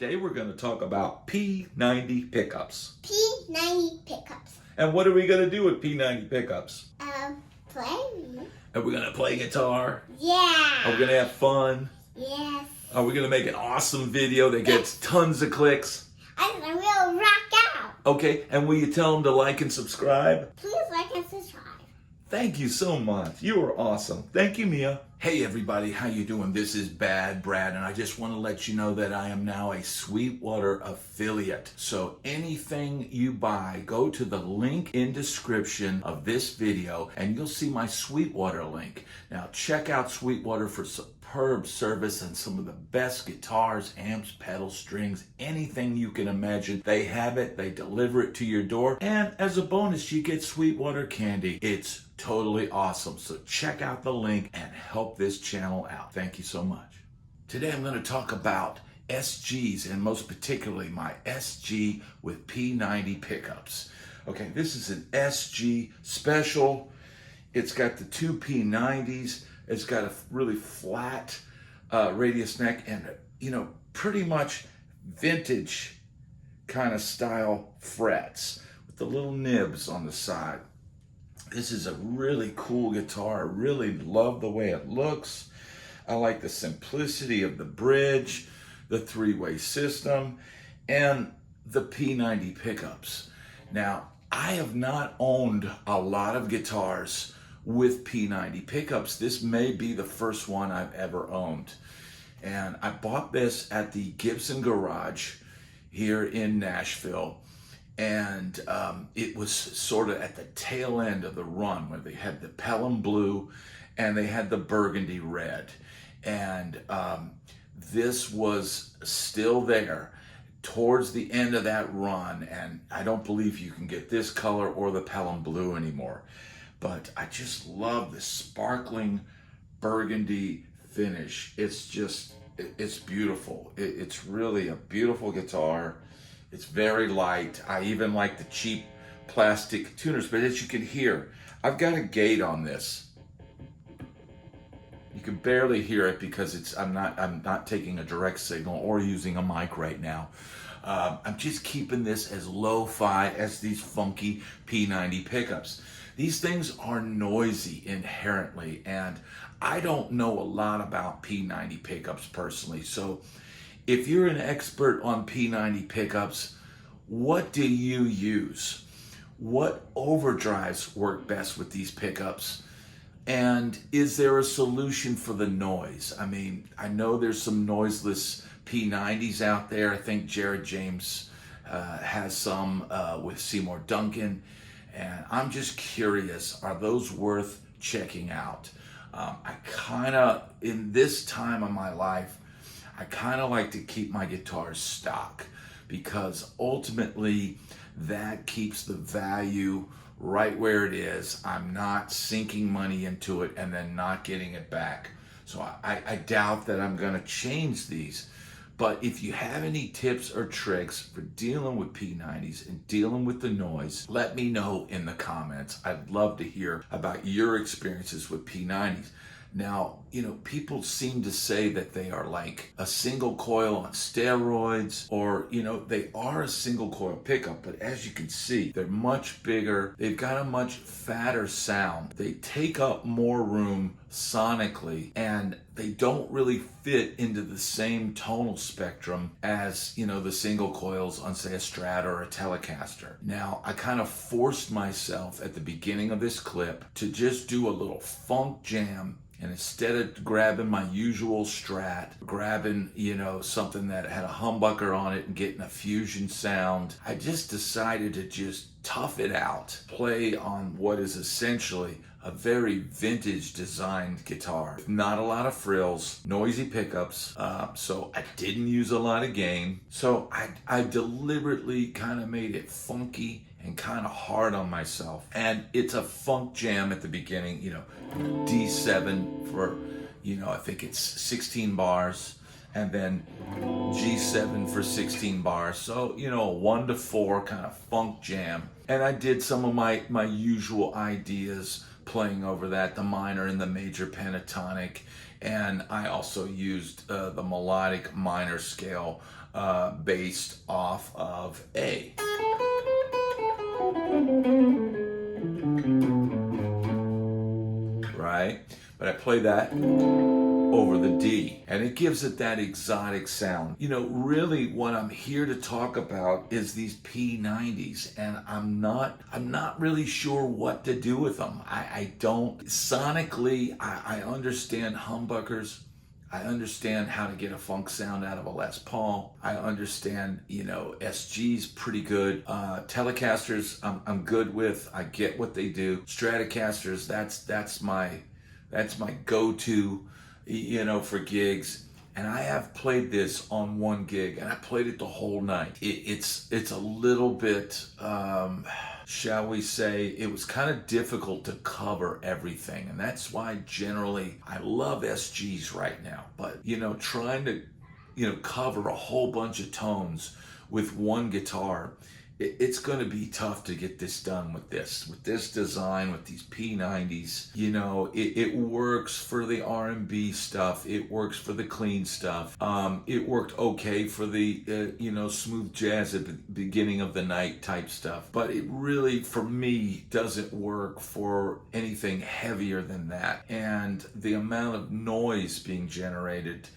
Today we're going to talk about P90 pickups. P90 pickups. And what are we going to do with P90 pickups? Play. Are we going to play guitar? Yeah. Are we going to have fun? Yes. Are we going to make an awesome video that gets tons of clicks? And then we'll rock out. Okay, and will you tell them to like and subscribe? Please like and subscribe. Thank you so much. You are awesome. Thank you, Mia. Hey everybody, how you doing? This is Bad Brad, and I just want to let you know that I am now a Sweetwater affiliate. So anything you buy, go to the link in description of this video, and you'll see my Sweetwater link. Now check out Sweetwater for superb service and some of the best guitars, amps, pedals, strings, anything you can imagine. They have it, they deliver it to your door, and as a bonus, you get Sweetwater candy. It's totally awesome. So check out the link and help this channel out. Thank you so much. Today I'm going to talk about SGs, and most particularly my SG with P90 pickups. Okay, this is an SG Special. It's got the two P90s. It's got a really flat radius neck and, pretty much vintage kind of style frets with the little nibs on the side. This is a really cool guitar. I really love the way it looks. I like the simplicity of the bridge, the three-way system, and the P90 pickups. Now, I have not owned a lot of guitars with P90 pickups. This may be the first one I've ever owned. And I bought this at the Gibson garage here in Nashville. And it was sort of at the tail end of the run where they had the Pelham blue and they had the burgundy red. And this was still there towards the end of that run. And I don't believe you can get this color or the Pelham blue anymore. But I just love the sparkling burgundy finish. It's beautiful. It's really a beautiful guitar. It's very light. I even like the cheap plastic tuners, but as you can hear, I've got a gate on this. You can barely hear it because I'm not taking a direct signal or using a mic right now. I'm just keeping this as lo-fi as these funky P90 pickups. These things are noisy inherently, and I don't know a lot about P90 pickups personally. So if you're an expert on P90 pickups, what do you use? What overdrives work best with these pickups? And is there a solution for the noise? I mean, I know there's some noiseless P90s out there. I think Jared James has some with Seymour Duncan. And I'm just curious, are those worth checking out? In this time of my life, I kind of like to keep my guitars stock because ultimately that keeps the value right where it is. I'm not sinking money into it and then not getting it back. So I doubt that I'm going to change these. But if you have any tips or tricks for dealing with P90s and dealing with the noise, let me know in the comments. I'd love to hear about your experiences with P90s. Now, people seem to say that they are like a single coil on steroids, or, they are a single coil pickup, but as you can see, they're much bigger. They've got a much fatter sound. They take up more room sonically, and they don't really fit into the same tonal spectrum as, the single coils on, say, a Strat or a Telecaster. Now, I kind of forced myself at the beginning of this clip to just do a little funk jam. And instead of grabbing my usual Strat, grabbing, something that had a humbucker on it and getting a fusion sound, I just decided to just tough it out, play on what is essentially a very vintage designed guitar. Not a lot of frills, noisy pickups, so I didn't use a lot of gain. So I deliberately kind of made it funky and kind of hard on myself. And it's a funk jam at the beginning, D7 for, I think it's 16 bars, and then G7 for 16 bars. So, a 1 to 4 kind of funk jam. And I did some of my usual ideas playing over that, the minor and the major pentatonic. And I also used the melodic minor scale based off of A. Right? But I play that over the D, and it gives it that exotic sound. You know, really what I'm here to talk about is these P90s, and I'm not really sure what to do with them. I don't, sonically, I understand humbuckers. I understand how to get a funk sound out of a Les Paul. I understand, you know, SG's pretty good. Telecasters, I'm good with. I get what they do. Stratocasters, that's my go-to, you know, for gigs. And I have played this on one gig, and I played it the whole night. It's a little bit, shall we say, it was kind of difficult to cover everything. And that's why generally I love SGs right now. But, you know, trying to, you know, cover a whole bunch of tones with one guitar, it's going to be tough to get this done with this design, with these P90s. You know, it works for the R&B stuff. It works for the clean stuff. It worked okay for the, you know, smooth jazz at the beginning of the night type stuff. But it really, for me, doesn't work for anything heavier than that. And the amount of noise being generated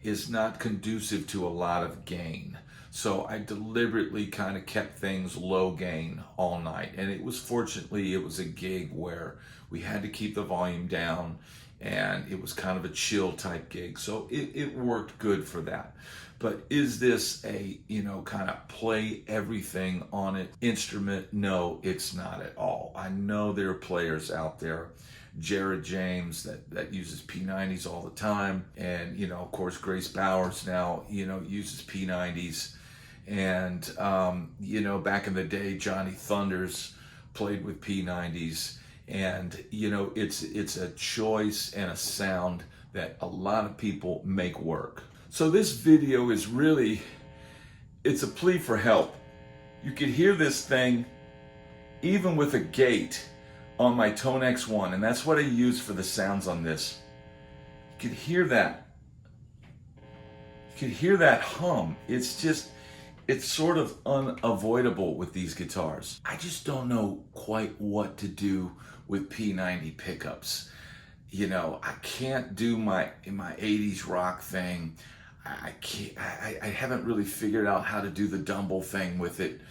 is not conducive to a lot of gain. So I deliberately kind of kept things low gain all night. And it was, fortunately, it was a gig where we had to keep the volume down, and it was kind of a chill type gig. So it worked good for that. But is this a, you know, kind of play everything on it instrument? No, it's not at all. I know there are players out there, Jared James, that uses P90s all the time. And, you know, of course, Grace Bowers now, you know, uses P90s. And, you know, back in the day, Johnny Thunders played with P90s. And, you know, it's a choice and a sound that a lot of people make work. So this video is really, it's a plea for help. You can hear this thing even with a gate on my Tone X1, and that's what I use for the sounds on this. You can hear that. You can hear that hum. It's just, it's sort of unavoidable with these guitars. I just don't know quite what to do with P90 pickups. You know, I can't do my 80s rock thing. I can't. I haven't really figured out how to do the Dumble thing with it.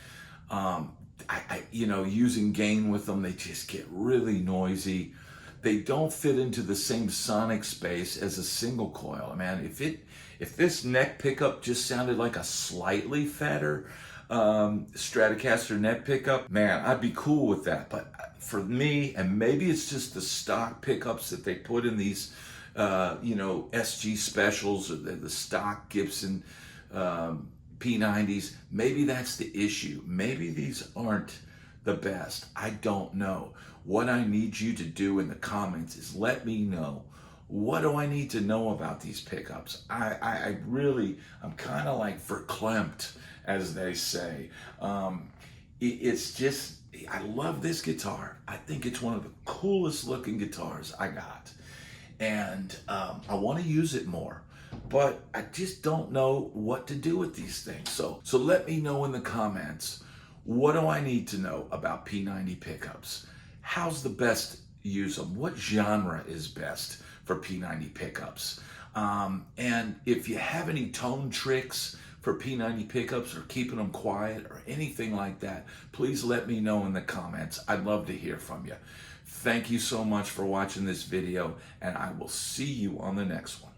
You know, using gain with them, they just get really noisy. They don't fit into the same sonic space as a single coil. Man, if this neck pickup just sounded like a slightly fatter Stratocaster neck pickup, man, I'd be cool with that. But for me, and maybe it's just the stock pickups that they put in these, you know, SG Specials, or the stock Gibson P90s, maybe that's the issue. Maybe these aren't the best. I don't know. What I need you to do in the comments is let me know, what do I need to know about these pickups? I'm kind of like verklempt, as they say. It's just, I love this guitar. I think it's one of the coolest looking guitars I got. And I want to use it more. But I just don't know what to do with these things. So let me know in the comments, what do I need to know about P90 pickups? How's the best use them? What genre is best for P90 pickups? And if you have any tone tricks for P90 pickups, or keeping them quiet, or anything like that, please let me know in the comments. I'd love to hear from you. Thank you so much for watching this video, and I will see you on the next one.